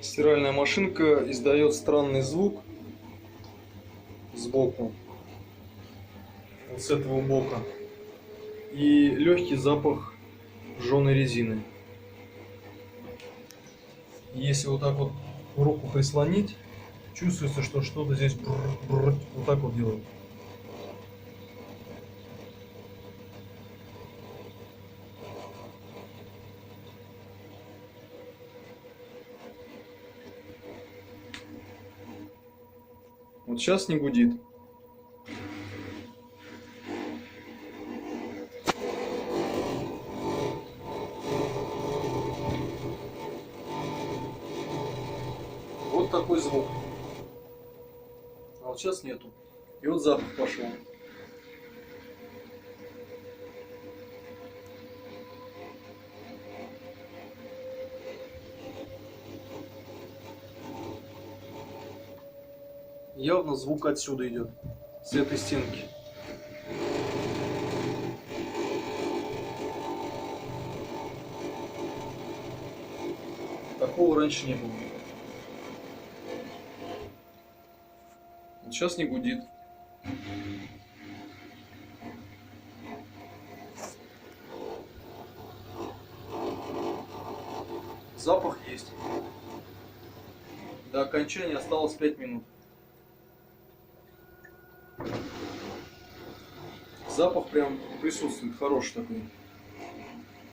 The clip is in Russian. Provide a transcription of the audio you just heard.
Стиральная машинка издает странный звук сбоку, вот с этого бока, и легкий запах жженой резины. Если вот так вот руку прислонить, чувствуется, что что-то здесь вот так вот делает. Вот сейчас не гудит. Вот такой звук. А вот сейчас нету. И вот запах пошел. Явно звук отсюда идет, с этой стенки. Такого раньше не было. Вот сейчас не гудит. Запах есть. До окончания осталось 5 минут. Запах прям присутствует, хороший такой.